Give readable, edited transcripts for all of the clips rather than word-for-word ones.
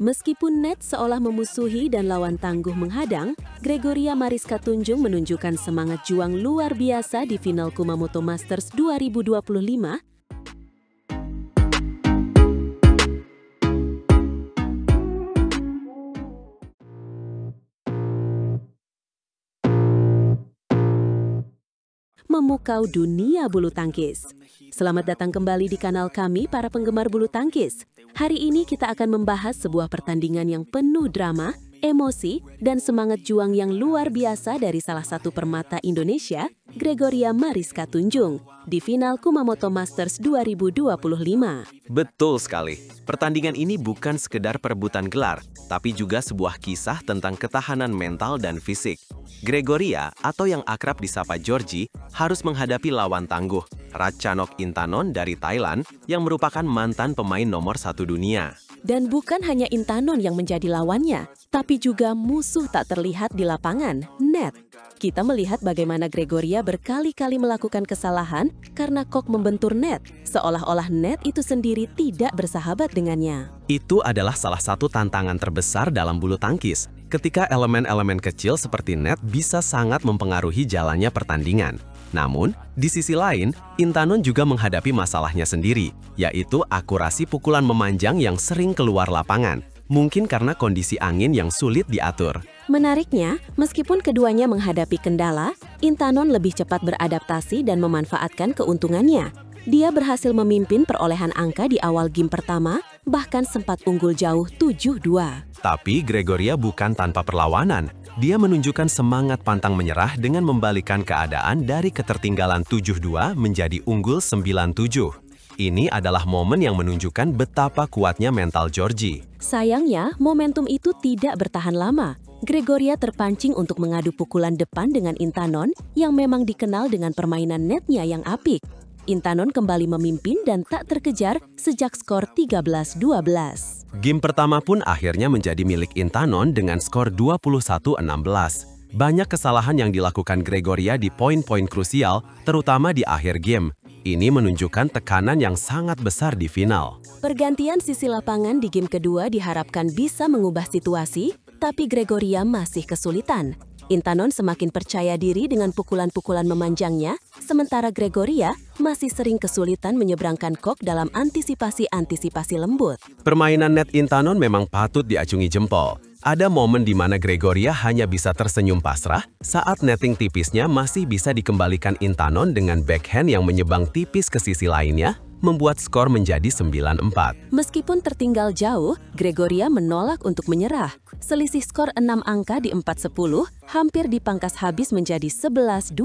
Meskipun Nat seolah memusuhi dan lawan tangguh menghadang, Gregoria Mariska Tunjung menunjukkan semangat juang luar biasa di final Kumamoto Masters 2025. Memukau dunia bulu tangkis. Selamat datang kembali di kanal kami para penggemar bulu tangkis. Hari ini kita akan membahas sebuah pertandingan yang penuh drama, emosi, dan semangat juang yang luar biasa dari salah satu permata Indonesia, Gregoria Mariska Tunjung, di final Kumamoto Masters 2025. Betul sekali. Pertandingan ini bukan sekedar perebutan gelar, tapi juga sebuah kisah tentang ketahanan mental dan fisik. Gregoria, atau yang akrab disapa Georgie, harus menghadapi lawan tangguh, Ratchanok Intanon dari Thailand, yang merupakan mantan pemain nomor 1 dunia. Dan bukan hanya Intanon yang menjadi lawannya, tapi juga musuh tak terlihat di lapangan, Nat. Kita melihat bagaimana Gregoria berkali-kali melakukan kesalahan karena Kok membentur Nat, seolah-olah Nat itu sendiri tidak bersahabat dengannya. Itu adalah salah satu tantangan terbesar dalam bulu tangkis, ketika elemen-elemen kecil seperti net bisa sangat mempengaruhi jalannya pertandingan. Namun, di sisi lain, Intanon juga menghadapi masalahnya sendiri, yaitu akurasi pukulan memanjang yang sering keluar lapangan, mungkin karena kondisi angin yang sulit diatur. Menariknya, meskipun keduanya menghadapi kendala, Intanon lebih cepat beradaptasi dan memanfaatkan keuntungannya. Dia berhasil memimpin perolehan angka di awal game pertama, bahkan sempat unggul jauh 7-2. Tapi Gregoria bukan tanpa perlawanan. Dia menunjukkan semangat pantang menyerah dengan membalikkan keadaan dari ketertinggalan 7-2 menjadi unggul 9-7. Ini adalah momen yang menunjukkan betapa kuatnya mental Georgie. Sayangnya, momentum itu tidak bertahan lama. Gregoria terpancing untuk mengadu pukulan depan dengan Intanon yang memang dikenal dengan permainan netnya yang apik. Intanon kembali memimpin dan tak terkejar sejak skor 13-12. Game pertama pun akhirnya menjadi milik Intanon dengan skor 21-16. Banyak kesalahan yang dilakukan Gregoria di poin-poin krusial, terutama di akhir game. Ini menunjukkan tekanan yang sangat besar di final. Pergantian sisi lapangan di game kedua diharapkan bisa mengubah situasi, tapi Gregoria masih kesulitan. Intanon semakin percaya diri dengan pukulan-pukulan memanjangnya, sementara Gregoria masih sering kesulitan menyeberangkan Kok dalam antisipasi-antisipasi lembut. Permainan net Intanon memang patut diacungi jempol. Ada momen di mana Gregoria hanya bisa tersenyum pasrah saat netting tipisnya masih bisa dikembalikan Intanon dengan backhand yang menyebang tipis ke sisi lainnya, membuat skor menjadi 9-4. Meskipun tertinggal jauh, Gregoria menolak untuk menyerah. Selisih skor 6 angka di 4-10 hampir dipangkas habis menjadi 11-12.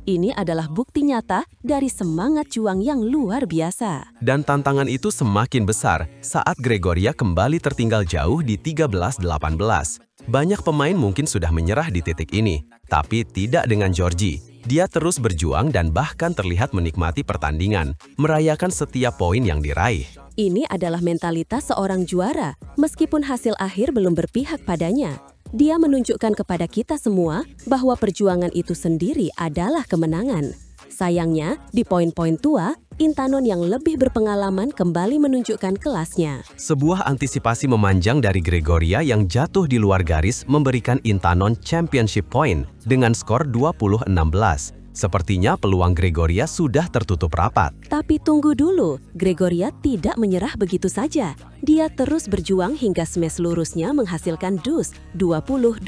Ini adalah bukti nyata dari semangat juang yang luar biasa. Dan tantangan itu semakin besar saat Gregoria kembali tertinggal jauh di 13-18. Banyak pemain mungkin sudah menyerah di titik ini, tapi tidak dengan Georgie. Dia terus berjuang dan bahkan terlihat menikmati pertandingan, merayakan setiap poin yang diraih. Ini adalah mentalitas seorang juara, meskipun hasil akhir belum berpihak padanya. Dia menunjukkan kepada kita semua bahwa perjuangan itu sendiri adalah kemenangan. Sayangnya, di poin-poin tua, Intanon yang lebih berpengalaman kembali menunjukkan kelasnya. Sebuah antisipasi memanjang dari Gregoria yang jatuh di luar garis memberikan Intanon championship point dengan skor 20-16. Sepertinya peluang Gregoria sudah tertutup rapat. Tapi tunggu dulu, Gregoria tidak menyerah begitu saja. Dia terus berjuang hingga smash lurusnya menghasilkan deuce 20-20.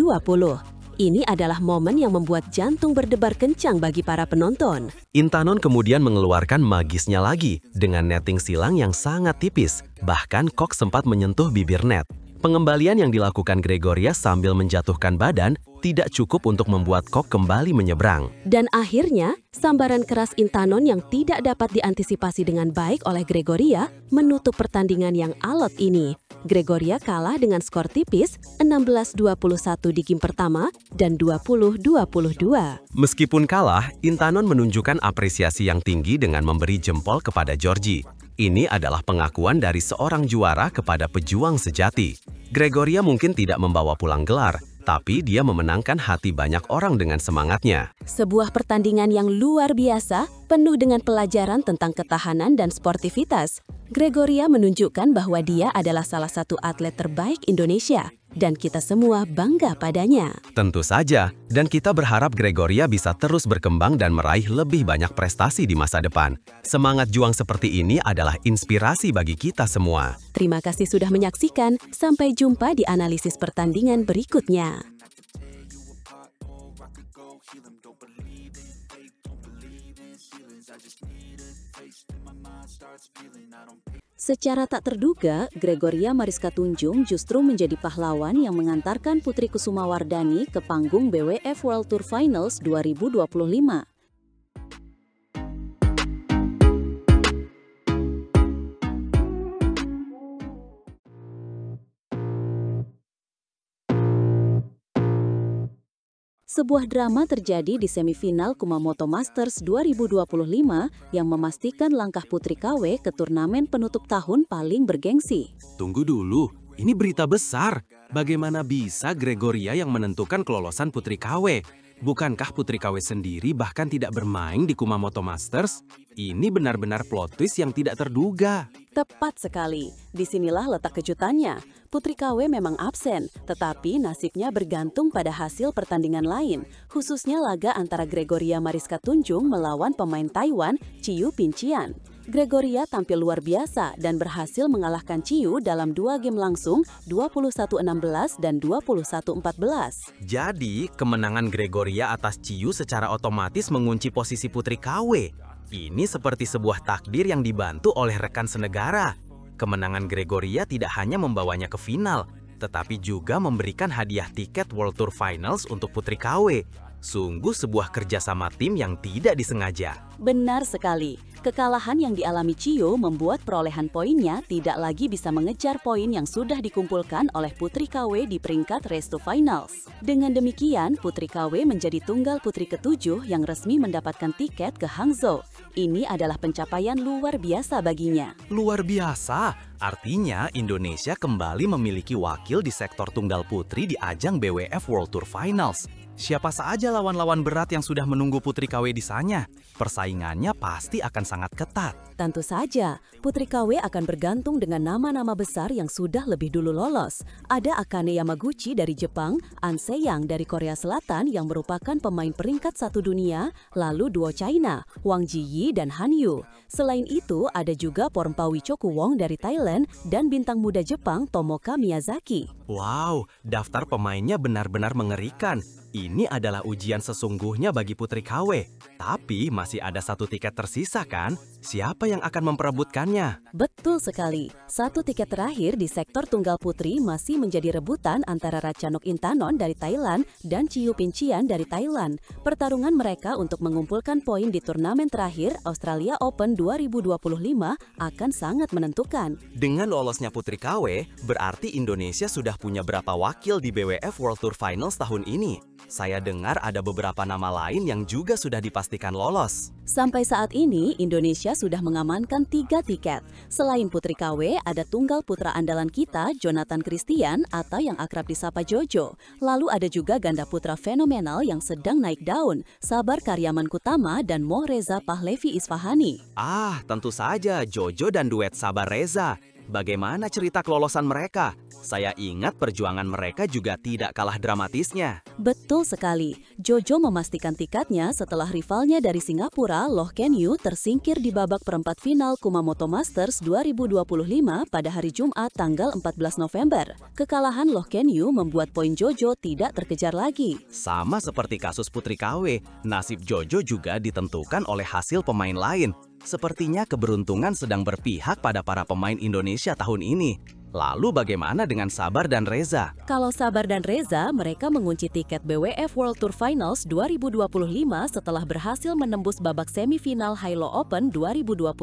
Ini adalah momen yang membuat jantung berdebar kencang bagi para penonton. Intanon kemudian mengeluarkan magisnya lagi dengan netting silang yang sangat tipis. Bahkan Kok sempat menyentuh bibir net. Pengembalian yang dilakukan Gregoria sambil menjatuhkan badan tidak cukup untuk membuat Kok kembali menyeberang. Dan akhirnya, sambaran keras Intanon yang tidak dapat diantisipasi dengan baik oleh Gregoria menutup pertandingan yang alot ini. Gregoria kalah dengan skor tipis 16-21 di game pertama dan 20-22. Meskipun kalah, Intanon menunjukkan apresiasi yang tinggi dengan memberi jempol kepada Georgie. Ini adalah pengakuan dari seorang juara kepada pejuang sejati. Gregoria mungkin tidak membawa pulang gelar, tapi dia memenangkan hati banyak orang dengan semangatnya. Sebuah pertandingan yang luar biasa, penuh dengan pelajaran tentang ketahanan dan sportivitas. Gregoria menunjukkan bahwa dia adalah salah satu atlet terbaik Indonesia, dan kita semua bangga padanya. Tentu saja, dan kita berharap Gregoria bisa terus berkembang dan meraih lebih banyak prestasi di masa depan. Semangat juang seperti ini adalah inspirasi bagi kita semua. Terima kasih sudah menyaksikan, sampai jumpa di analisis pertandingan berikutnya. Secara tak terduga, Gregoria Mariska Tunjung justru menjadi pahlawan yang mengantarkan Putri Kusumawardhani ke panggung BWF World Tour Finals 2025. Sebuah drama terjadi di semifinal Kumamoto Masters 2025 yang memastikan langkah Putri KW ke turnamen penutup tahun paling bergengsi. Tunggu dulu, ini berita besar. Bagaimana bisa Gregoria yang menentukan kelolosan Putri KW? Bukankah Putri KW sendiri bahkan tidak bermain di Kumamoto Masters? Ini benar-benar plot twist yang tidak terduga. Tepat sekali. Disinilah letak kejutannya. Putri KW memang absen, tetapi nasibnya bergantung pada hasil pertandingan lain, khususnya laga antara Gregoria Mariska Tunjung melawan pemain Taiwan, Chiyu Pincian. Gregoria tampil luar biasa dan berhasil mengalahkan Chiyu dalam 2 game langsung, 21-16 dan 21-14. Jadi, kemenangan Gregoria atas Chiyu secara otomatis mengunci posisi Putri KW. Ini seperti sebuah takdir yang dibantu oleh rekan senegara. Kemenangan Gregoria tidak hanya membawanya ke final, tetapi juga memberikan hadiah tiket World Tour Finals untuk Putri KW. Sungguh sebuah kerjasama tim yang tidak disengaja. Benar sekali. Kekalahan yang dialami Chiyu membuat perolehan poinnya tidak lagi bisa mengejar poin yang sudah dikumpulkan oleh Putri KW di peringkat Race to Finals. Dengan demikian, Putri KW menjadi tunggal putri ke-7 yang resmi mendapatkan tiket ke Hangzhou. Ini adalah pencapaian luar biasa baginya. Luar biasa, artinya Indonesia kembali memiliki wakil di sektor tunggal putri di ajang BWF World Tour Finals. Siapa saja lawan-lawan berat yang sudah menunggu Putri KW di sana? Persaingannya pasti akan sangat ketat. Tentu saja, Putri KW akan bergantung dengan nama-nama besar yang sudah lebih dulu lolos. Ada Akane Yamaguchi dari Jepang, An Se-yang dari Korea Selatan yang merupakan pemain peringkat 1 dunia, lalu duo China, Wang Jiyi dan Han Yu. Selain itu, ada juga Pormpawi Chokuwong dari Thailand dan bintang muda Jepang Tomoka Miyazaki. Wow, daftar pemainnya benar-benar mengerikan. Ini adalah ujian sesungguhnya bagi Putri KW. Tapi masih ada 1 tiket tersisa kan? Siapa yang akan memperebutkannya? Betul sekali. 1 tiket terakhir di sektor tunggal putri masih menjadi rebutan antara Ratchanok Intanon dari Thailand dan Chiyu Pincian dari Thailand. Pertarungan mereka untuk mengumpulkan poin di turnamen terakhir Australia Open 2025 akan sangat menentukan. Dengan lolosnya Putri KW, berarti Indonesia sudah punya berapa wakil di BWF World Tour Finals tahun ini? Saya dengar ada beberapa nama lain yang juga sudah dipastikan lolos. Sampai saat ini, Indonesia sudah mengamankan 3 tiket. Selain Putri KW, ada tunggal putra andalan kita, Jonathan Christian atau yang akrab disapa Jojo. Lalu ada juga ganda putra fenomenal yang sedang naik daun, Sabar Karyaman Kutama dan Mo Reza Pahlevi Isfahani. Ah, tentu saja Jojo dan duet Sabar Reza. Bagaimana cerita kelolosan mereka? Saya ingat perjuangan mereka juga tidak kalah dramatisnya. Betul sekali. Jojo memastikan tiketnya setelah rivalnya dari Singapura, Loh Ken Yew, tersingkir di babak perempat final Kumamoto Masters 2025 pada hari Jumat tanggal 14 November. Kekalahan Loh Ken Yew membuat poin Jojo tidak terkejar lagi. Sama seperti kasus Putri KW, nasib Jojo juga ditentukan oleh hasil pemain lain. Sepertinya keberuntungan sedang berpihak pada para pemain Indonesia tahun ini. Lalu bagaimana dengan Sabar dan Reza? Kalau Sabar dan Reza, mereka mengunci tiket BWF World Tour Finals 2025 setelah berhasil menembus babak semifinal Hilo Open 2025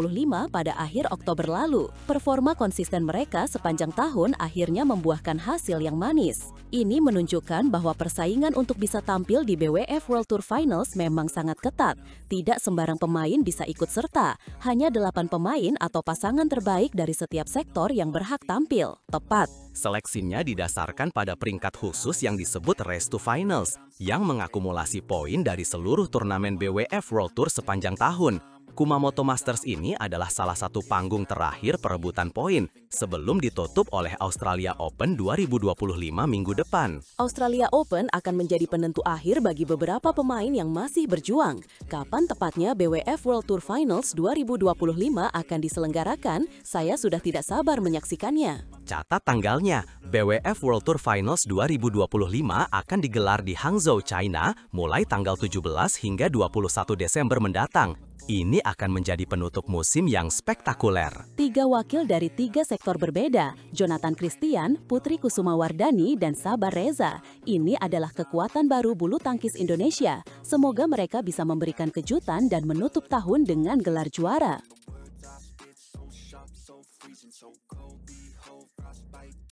pada akhir Oktober lalu. Performa konsisten mereka sepanjang tahun akhirnya membuahkan hasil yang manis. Ini menunjukkan bahwa persaingan untuk bisa tampil di BWF World Tour Finals memang sangat ketat. Tidak sembarang pemain bisa ikut serta, hanya 8 pemain atau pasangan terbaik dari setiap sektor yang berhak tampil. tampil. Tepat. Seleksinya didasarkan pada peringkat khusus yang disebut Race to Finals, yang mengakumulasi poin dari seluruh turnamen BWF World Tour sepanjang tahun. Kumamoto Masters ini adalah salah satu panggung terakhir perebutan poin sebelum ditutup oleh Australia Open 2025 minggu depan. Australia Open akan menjadi penentu akhir bagi beberapa pemain yang masih berjuang. Kapan tepatnya BWF World Tour Finals 2025 akan diselenggarakan? Saya sudah tidak sabar menyaksikannya. Catat tanggalnya, BWF World Tour Finals 2025 akan digelar di Hangzhou, China, mulai tanggal 17 hingga 21 Desember mendatang. Ini akan menjadi penutup musim yang spektakuler. 3 wakil dari 3 sektor berbeda, Jonathan Christian, Putri Kusumawardhani, dan Sabar Reza. Ini adalah kekuatan baru bulu tangkis Indonesia. Semoga mereka bisa memberikan kejutan dan menutup tahun dengan gelar juara.